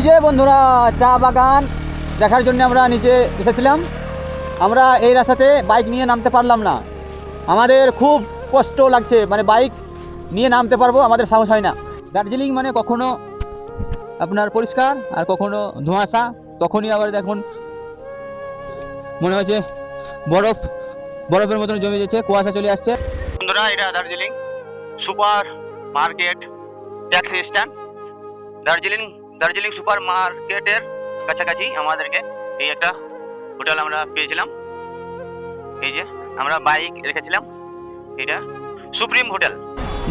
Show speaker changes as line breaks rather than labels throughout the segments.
যে বন্ধুরা চা বাগান দেখার জন্য আমরা নিচে এসেছিলাম। আমরা এই রাস্তাতে বাইক নিয়ে নামতে পারলাম না, আমাদের খুব কষ্ট লাগছে, মানে বাইক নিয়ে নামতে পারবো আমাদের সাহস হয় না। দার্জিলিং মানে কখনো আপনার পরিষ্কার আর কখনো ধোঁয়াশা, তখনই আবার দেখুন মনে হচ্ছে বরফের মতন জমে যাচ্ছে, কুয়াশা চলে আসছে। বন্ধুরা এটা Darjeeling super market taxi stand. Darjeeling super মার্কেটের কাছাকাছি আমাদেরকে এই একটা হোটেল আমরা পেয়েছিলাম। এই যে আমরা বাইক রেখেছিলাম, এটা সুপ্রিম হোটেল।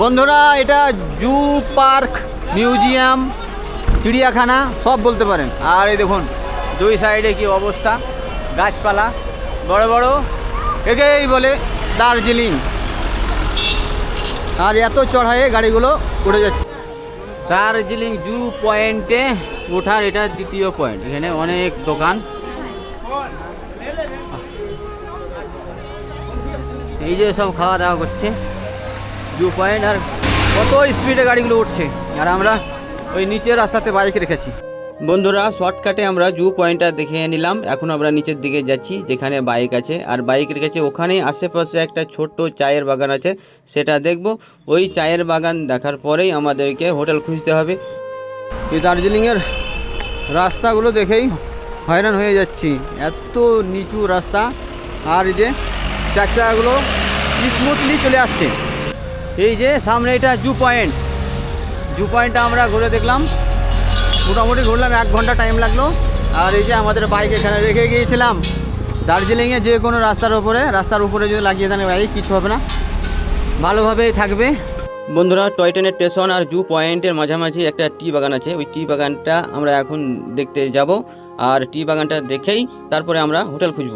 বন্ধুরা এটা জু পার্ক, মিউজিয়াম, চিড়িয়াখানা সব বলতে পারেন। আর এই দেখুন দুই সাইডে কি অবস্থা, গাছপালা বড় বড়, একেই বলে দার্জিলিং। আর এত চড়াইয়ে গাড়িগুলো উঠে যাচ্ছে। দার্জিলিং জু পয়েন্টে ওঠার এটা দ্বিতীয় পয়েন্ট। এখানে অনেক দোকান, এই যে সব খাওয়া দাওয়া করছে জু পয়েন্ট। আর কত স্পিডে গাড়িগুলো উঠছে, আর আমরা ওই নিচের রাস্তাতে বাইক রেখেছি। বন্ধুরা শর্টকাটে আমরা জু পয়েন্টটা দেখে নিলাম। এখন আমরা নিচের দিকে যাচ্ছি যেখানে বাইক আছে, আর বাইক রেখেছে ওখানেই আশেপাশে একটা ছোট্ট চায়ের বাগান আছে, সেটা দেখব। ওই চায়ের বাগান দেখার পরেই আমাদেরকে হোটেল খুঁজতে হবে। এই দার্জিলিংয়ের রাস্তাগুলো দেখেই হয়রান হয়ে যাচ্ছি, এত নিচু রাস্তা। আর এই যে চার চাকাগুলো স্মুথলি চলে আসছে। এই যে সামনে এটা জু পয়েন্টটা আমরা ঘুরে দেখলাম, মোটামুটি ঘুরলাম, 1 ঘন্টা টাইম লাগলো। আর এই যে আমাদের বাইক এখানে রেখে গিয়েছিলাম। দার্জিলিংয়ে যে কোনো রাস্তার উপরে যদি লাগিয়ে দেন বাইক, কিছু হবে না, ভালোভাবেই থাকবে। বন্ধুরা টয় ট্রেনের স্টেশন আর জু পয়েন্টের মাঝামাঝি একটা টি বাগান আছে, ওই টি বাগানটা আমরা এখন দেখতে যাব। আর টি বাগানটা দেখেই তারপরে আমরা হোটেল খুঁজব।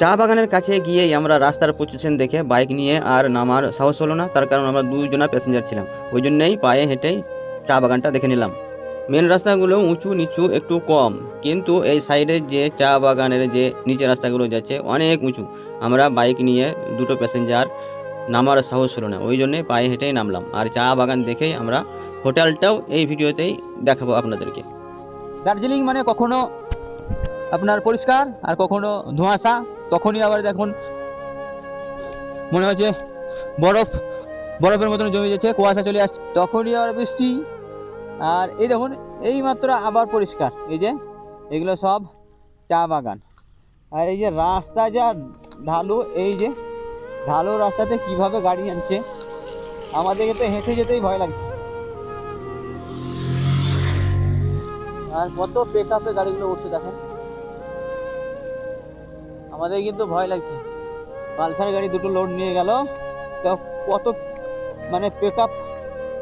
চা বাগানের কাছে গিয়েই আমরা রাস্তার পজিশন দেখে বাইক নিয়ে আর নামার সাহস হলো না, তার কারণ আমরা 2 জনা প্যাসেঞ্জার ছিলাম। ওই জন্যই পায়ে হেঁটেই চা বাগানটা দেখে নিলাম। মেন রাস্তাগুলো উঁচু নিচু একটু কম, কিন্তু এই সাইডে যে চা বাগানের যে নিচে রাস্তাগুলো যাচ্ছে অনেক উঁচু। আমরা বাইক নিয়ে 2টো প্যাসেঞ্জার নামার সাহস হলো না, ওই জন্যে পায়ে হেঁটেই নামলাম। আর চা বাগান দেখেই আমরা হোটেলটাও এই ভিডিওতেই দেখাবো আপনাদেরকে। দার্জিলিং মানে কখনো আপনার পরিষ্কার আর কখনো ধোঁয়াশা, তখনই আবার দেখুন মনে হচ্ছে বরফের মতন জমে যাচ্ছে, কুয়াশা চলে আসছে, তখনই আবার বৃষ্টি। আর এই দেখুন এই মাত্র আবার পরিষ্কার। এই যে এগুলো সব চা বাগান। আর এই যে রাস্তা যা ঢালু, এই যে ঢালু রাস্তাতে কিভাবে গাড়ি আনছে, আমাদেরকে তো হেঁটে যেতেই ভয় লাগছে। আর কত পেকআপে গাড়িগুলো উঠছে দেখেন, আমাদের কিন্তু ভয় লাগছে। পালসার গাড়ি 2টো লোড নিয়ে গেল, তো কত মানে পেকআপ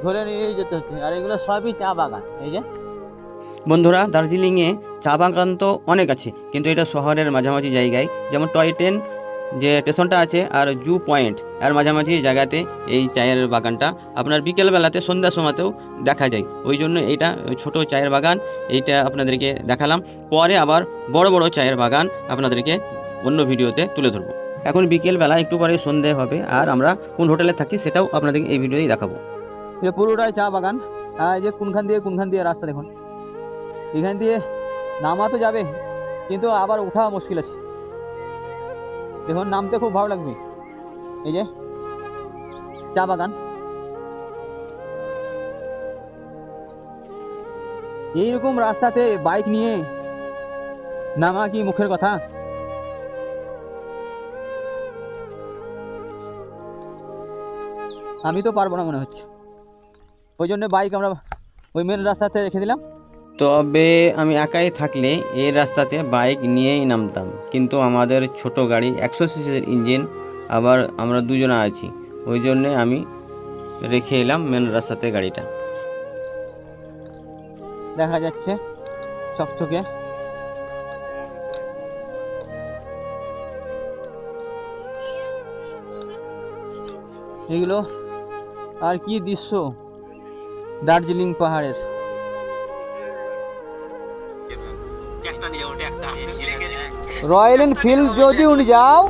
ধরে নিয়ে যেতে হচ্ছে। আর এগুলো সবই চা বাগান। এই যে বন্ধুরা দার্জিলিংয়ে চা বাগান তো অনেক আছে, কিন্তু এটা শহরের মাঝামাঝি জায়গায়, যেমন টয় ট্রেন যে স্টেশনটা আছে আর জু পয়েন্ট আর মাঝামাঝি জায়গাতে এই চায়ের বাগানটা আপনার বিকেলবেলাতে সন্ধ্যার সময়তেও দেখা যায়। ওই জন্য এইটা ছোট চায়ের বাগান, এইটা আপনাদেরকে দেখালাম। পরে আবার বড় বড় চায়ের বাগান আপনাদেরকে অন্য ভিডিওতে তুলে ধরবো। এখন বিকেলবেলা একটু পরে সন্ধে হবে, আর আমরা কোন হোটেলে থাকছি সেটাও আপনাদেরকে এই ভিডিওতেই দেখাবো। এটা পুরোটাই চা বাগান। আর যে কোনখান দিয়ে রাস্তা দেখুন, এখান দিয়ে নামা তো যাবে, কিন্তু আবার ওঠা মুশকিল আছে। দেখুন নামতে খুব ভালো লাগবে। এই যে চা বাগান, এইরকম রাস্তাতে বাইক নিয়ে নামা কি মুখের কথা? আমি তো পারবো না মনে হচ্ছে, ওই জন্য বাইক আমরা ওই মেন রাস্তাতে রেখে দিলাম। তবে আমি একাই থাকলে এই রাস্তাতে বাইক নিয়েই নামতাম, কিন্তু আমাদের ছোট গাড়ি 100 সিসির ইঞ্জিন, আবার আমরা 2 জনা আছি, ওই জন্যে আমি রেখে এলাম মেন রাস্তাতে গাড়িটা। দেখা যাচ্ছে চকচকে। এগুলো আর কি দৃশ্য দার্জিলিং পাহাড়ের। রয়্যাল এনফিল্ড যদি উনি যাও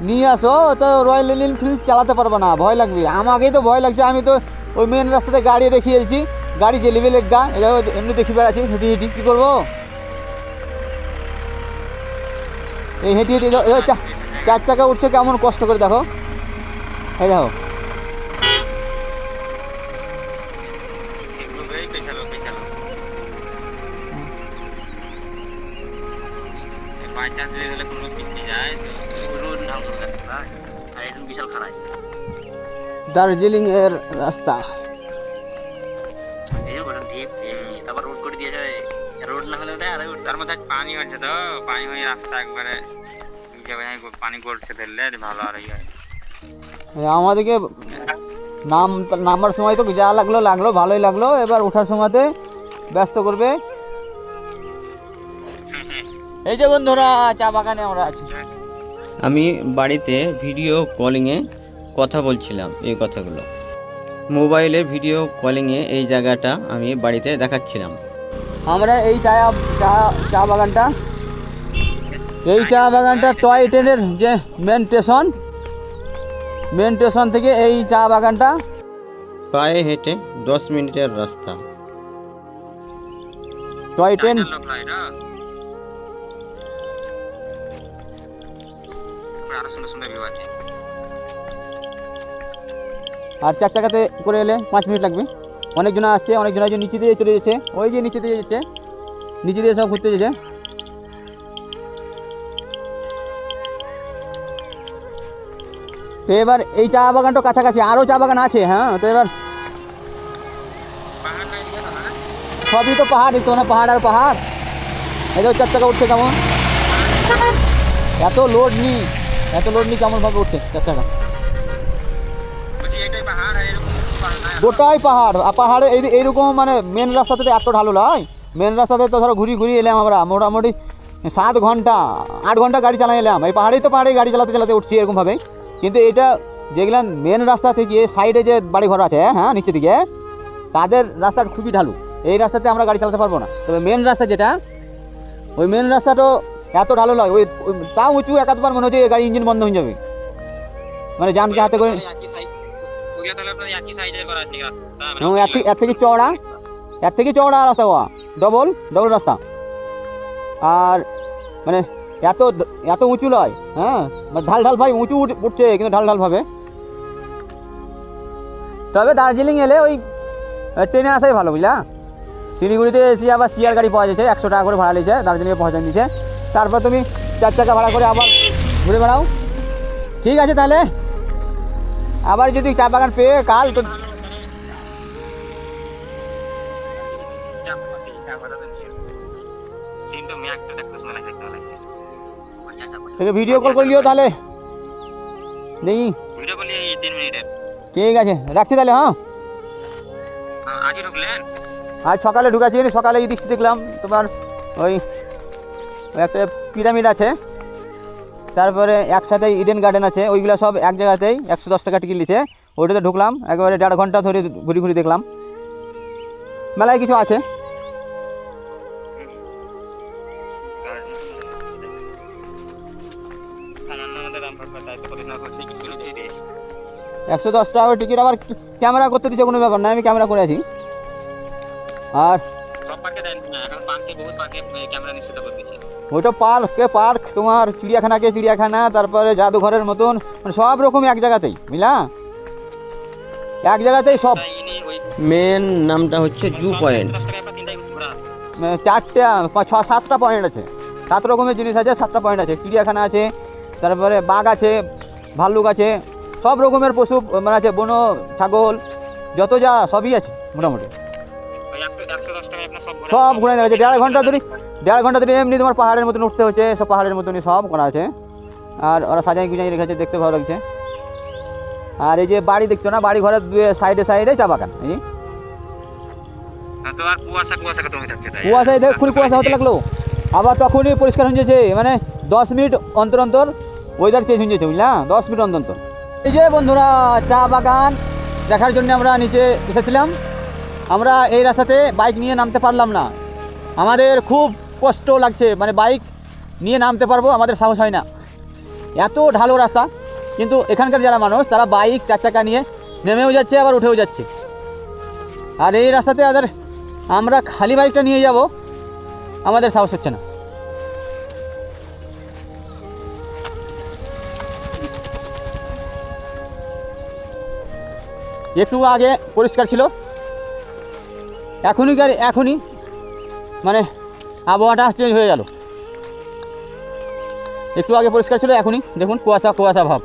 নিয়ে আসো, তো রয়্যাল এনফিল্ড চালাতে পারবে না, ভয় লাগবে। আমাকেই তো ভয় লাগছে, আমি তো ওই মেন রাস্তাতে গাড়ি রেখে এসেছি, গাড়ি যে লেভেল গা এটা এমনি দেখি বেড়াচ্ছি হেঁটে হেঁটে কী করবো এই হেঁটে হেঁটে চার চাকা উঠছে কেমন কষ্ট করে দেখো এই দেখো দার্জিলিং এর রাস্তা
তারপর রোড করে দিয়ে যায় রোড না হলে তার মধ্যে পানি হচ্ছে তো পানি হয়ে রাস্তা একবারে পানি গড়ছে ধরলে ভালো আর
আমাদেরকে নামার সময় তো যা লাগলো ভালোই লাগলো এবার ওঠার সময়তে ব্যস্ত করবে এই যে বন্ধুরা চা বাগানে আমরা আছি আমি বাড়িতে ভিডিও কলিংয়ে কথা বলছিলাম এই কথাগুলো মোবাইলে ভিডিও কলিংয়ে এই জায়গাটা আমি বাড়িতে দেখাচ্ছিলাম আমরা এই চা বাগানটা টয় ট্রেনের যে মেন স্টেশন থেকে এই চা বাগানটা পায়ে হেঁটে 10 মিনিটের রাস্তা টয় ট্রেন আর চার চাকাতে করে এলে 5 মিনিট লাগবে অনেকজন আসছে অনেকজন নিচে দিয়ে চলে যাচ্ছে ওই যে নিচে দিয়ে সব ঘুরতে যাচ্ছে তো এবার এই চা বাগানটা কাছাকাছি আরও চা বাগান আছে হ্যাঁ তো এবার সবই তো পাহাড় দেখতো না পাহাড় আর পাহাড় এই তো চার চাকা উঠছে কেমন এত লোড নি কেমনভাবে উঠছে চার চাকা গোটাই পাহাড় আর পাহাড়ে এইরকম মানে মেন রাস্তাতে এত ঢালু নয় মেন রাস্তাতে তো ধরো ঘুরি এলাম আমরা মোটামুটি 7 ঘন্টা 8 ঘন্টা গাড়ি চালাই এলাম এই পাহাড়ে গাড়ি চালাতে উঠছি এরকমভাবে কিন্তু এটা যেগুলো মেন রাস্তা থেকে সাইডে যে বাড়ি ঘর আছে হ্যাঁ নিচে দিকে তাদের রাস্তাটা খুবই ঢালু এই রাস্তাতে আমরা গাড়ি চালাতে পারবো না তবে মেন রাস্তা যেটা ওই মেন রাস্তাটা এত ঢালু নয় ওই তাও উঁচু একবার মনে হচ্ছে গাড়ি ইঞ্জিন বন্ধ হয়ে যাবে মানে জানকে হাতে করে এর থেকে চওড়া রাস্তা ডবল রাস্তা আর মানে এত উঁচু নয় হ্যাঁ ঢাল ভাই উঁচু উঠছে কিন্তু ঢাল ভাবে তবে দার্জিলিং এলে ওই ট্রেনে আসাই ভালো বুঝলা শিলিগুড়িতে এসে আবার সিয়ার গাড়ি পাওয়া যাচ্ছে 100 টাকা করে ভাড়া নিয়েছে দার্জিলিংয়ে পৌঁছান দিচ্ছে তারপর তুমি 4 চাকা ভাড়া করে আবার ঘুরে বেড়াও ঠিক আছে তাহলে আবার যদি চা বাগান পেয়ে কাল তো ভিডিও কল করলিও তাহলে নেই ঠিক আছে রাখছি তাহলে হ্যাঁ আজ সকালে ঢুকাচ্ছি সকালে এই দিকটি দেখলাম তোমার ওই একটা পিরামিড আছে তারপরে একসাথে ইডেন গার্ডেন আছে ওইগুলো সব এক জায়গাতেই 110 টাকা টিকিট নিচ্ছে ওইটাতে ঢুকলাম একেবারে 1.5 ঘন্টা ধরে ঘুরি দেখলাম মেলায় কিছু আছে $110 টাকা টিকিট আবার ক্যামেরা করতে দিচ্ছে কোনো ব্যাপার না আমি ক্যামেরা করে আছি আর ওইটা পার্ক তোমার চিড়িয়াখানা তারপরে জাদুঘরের মতন মানে সব রকম এক জায়গাতেই বুঝলা এক জায়গাতেই সব মেন নামটা হচ্ছে জু পয়েন্ট 4-7টা পয়েন্ট আছে 7 রকমের জিনিস আছে 7টা পয়েন্ট আছে চিড়িয়াখানা আছে তারপরে বাঘ আছে ভাল্লুক আছে সব রকমের পশু মানে আছে বন ছাগল যত যা সবই আছে মোটামুটি সব ঘুরে দেখা যাচ্ছে 1.5 ঘন্টা ধরে এমনি তোমার পাহাড়ের মতন উঠতে হচ্ছে সব পাহাড়ের মতনই সব করা আছে আর ওরা সাজাই গুজাই রেখেছে দেখতে ভালো লাগছে আর এই যে বাড়ি দেখছো না বাড়ি ঘরের সাইডে চা বাগান এই কুয়াশায় দেখুন কুয়াশা হতে লাগলো আবার তখনই পরিষ্কার হয়ে যাচ্ছে মানে 10 মিনিট অন্তর ওয়েদার চেঞ্জ হয়ে যাচ্ছে বুঝলা 10 মিনিট অন্তর এই যে বন্ধুরা চা বাগান দেখার জন্য আমরা নিচে এসেছিলাম আমরা এই রাস্তাতে বাইক নিয়ে নামতে পারলাম না আমাদের খুব কষ্ট লাগছে মানে বাইক নিয়ে নামতে পারবো আমাদের সাহস হয় না এত ঢালো রাস্তা কিন্তু এখানকার যারা মানুষ তারা বাইক 4 চাকা নিয়ে নেমেও যাচ্ছে আবার উঠেও যাচ্ছে আর এই রাস্তাতে আমরা খালি বাইকটা নিয়ে যাব, আমাদের সাহস হচ্ছে না। একটু আগে পরিষ্কার ছিল, এখনই মানে আবহাওয়াটা চেঞ্জ হয়ে গেল। একটু আগে পরিষ্কার ছিল, এখনই দেখুন কুয়াশা কুয়াশা ভাব।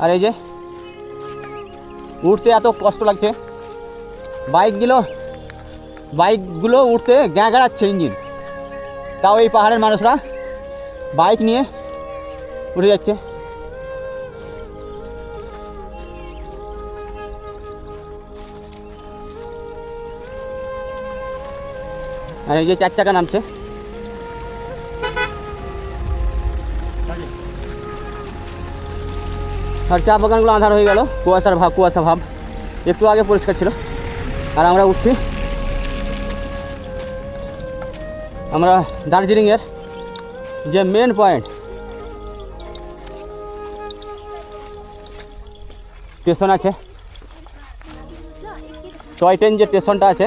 আর এই যে উঠতে এত কষ্ট লাগছে, বাইকগুলো উঠতে গ্যাঁগাড়াচ্ছে ইঞ্জিন, তাও এই পাহাড়ের মানুষরা বাইক নিয়ে উঠে যাচ্ছে। আর এই যে 4 চাকা নামছে। আর চা বাগানগুলো আঁধার হয়ে গেল, কুয়াশা ভাব। একটু আগে পরিষ্কার ছিল। আর আমরা উঠছি, আমরা দার্জিলিংয়ের যে মেন পয়েন্ট স্টেশন আছে, টয় ট্রেন যে স্টেশনটা আছে,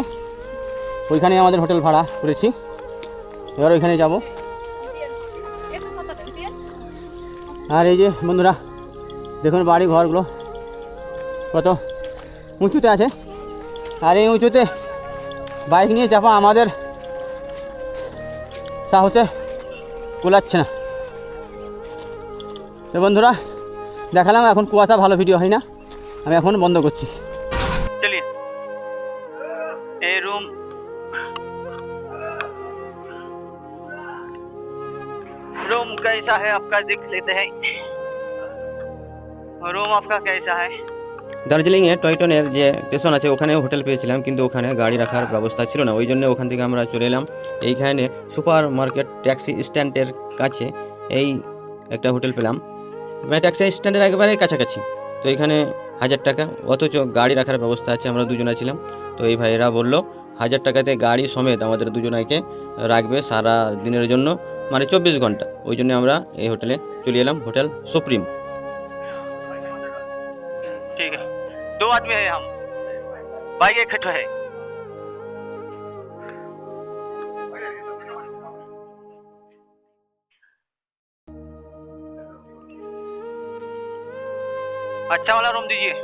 ওইখানে আমাদের হোটেল ভাড়া করেছি। এবার ওইখানে যাব। আর এই যে বন্ধুরা দেখুন বাড়ি ঘরগুলো কত উঁচুতে আছে, আর এই উঁচুতে বাইক নিয়ে চাপা আমাদের সাহসে কুলাচ্ছে না। তো বন্ধুরা দেখালাম, এখন কুয়াশা ভালো ভিডিও হয় না, আমি এখন বন্ধ করছি। চলিয়ে এই रूम कैसा है आपका देख लेते हैं। रूम आपका कैसा है? দার্জিলিংয়ে টয়টনের যে স্টেশন আছে ওখানে হোটেল পেয়েছিলাম, কিন্তু ওখানে গাড়ি রাখার ব্যবস্থা ছিল না, ওই জন্য ওখান থেকে আমরা চলে এলাম এইখানে সুপার মার্কেট ট্যাক্সি স্ট্যান্ডের কাছে। এই একটা হোটেল পেলাম, মানে ট্যাক্সি স্ট্যান্ডের একেবারে কাছাকাছি। তো এখানে 1000 টাকা, অথচ গাড়ি রাখার ব্যবস্থা আছে। আমরা দুজনে ছিলাম, তো এই ভাইয়েরা বললো 1000 টাকাতে গাড়ি সমেত আমাদের দুজনাকে রাখবে সারা দিনের জন্য, মানে 24 ঘন্টা। ওই জন্য আমরা এই হোটেলে চলে এলাম, হোটেল সুপ্রিম। ঠিক আছে, 2 आदमी है हम, बाइक एक खटो है। अच्छा वाला रूम दीजिए।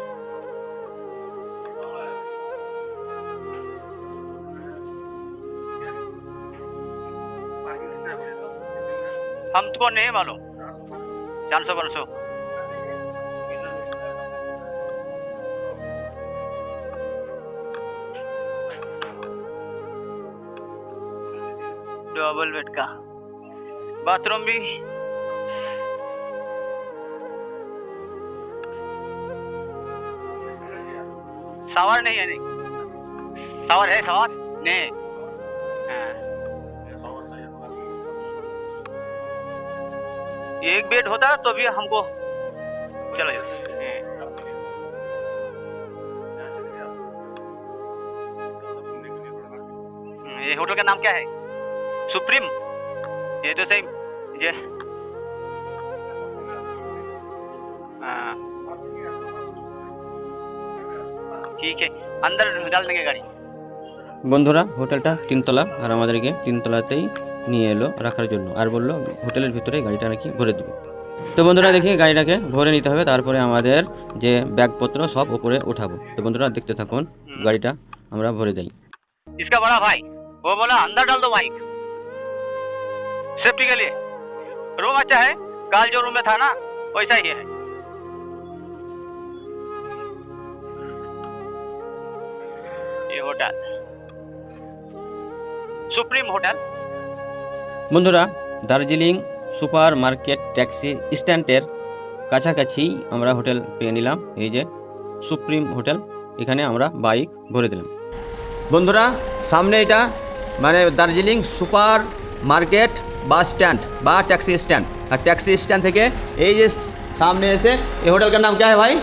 हमको नहीं मालूम, 400-500। डबल बेड का, बाथरूम भी शावर नहीं है, नहीं शावर है, शावर नहीं। एक बेड होता तो भी हमको चलो। ये होटल का नाम क्या है? सुप्रीम। ये तो सही ये ठीक है, अंदर डाल देंगे गाड़ी। বন্ধুরা হোটেলটা 3 তলা, আর আমাদেরকে 3 তলাতেই নিয়ে এলো রাখার জন্য, আর বললো হোটেলের ভিতরে গাড়িটা নাকি ভরে দেবে। তো বন্ধুরা দেখি গাড়িটাকে ভরে নিতে হবে, তারপরে আমাদের যে ব্যাগপত্র সব উপরে উঠাবো। তো বন্ধুরা দেখতে থাকুন, গাড়িটা আমরা ভরে দেই। इसका बड़ा भाई वो बोला अंदर डाल दो बाइक, सेफ्टी के लिए। रूम अच्छा है, कल जो रूम में था ना वैसा ही है। ये होटल सुप्रीम होटल। বন্ধুরা দার্জিলিং সুপার মার্কেট ট্যাক্সি স্ট্যান্ডের কাছাকাছি আমরা হোটেল পেয়ে নিলাম, এই যে সুপ্রিম হোটেল। এখানে আমরা বাইক ভরে দিলাম। বন্ধুরা সামনে এটা মানে Darjeeling super market bus stand বা टैक्सी स्टैंड, और टैक्सी स्टैंड থেকে এই যে सामने ऐसे ये होटल का नाम क्या है भाई?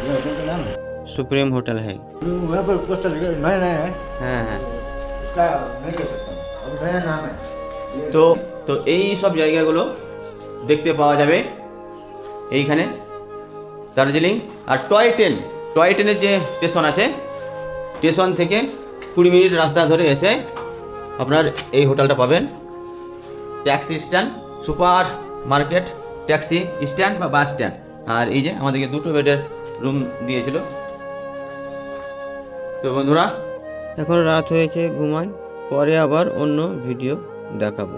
ये होटल का नाम
सुप्रीम होटल है।
वहाँ पर पोस्टर लगा नया है,
हाँ
इसका नहीं कह सकता हूँ, अब नया नाम है।
তো এই সব জায়গাগুলো দেখতে পাওয়া যাবে এইখানে দার্জিলিং। আর টয় ট্রেনের যে স্টেশন আছে, স্টেশন থেকে 20 মিনিট রাস্তা ধরে এসে আপনার এই হোটেলটা পাবেন। Taxi stand, super market, taxi stand বা বাস স্ট্যান্ড। আর এই যে আমাদেরকে 2টো বেডের রুম দিয়েছিল। তো বন্ধুরা, এখন রাত হয়েছে, ঘুমাই, পরে আবার অন্য ভিডিও দেখাবো।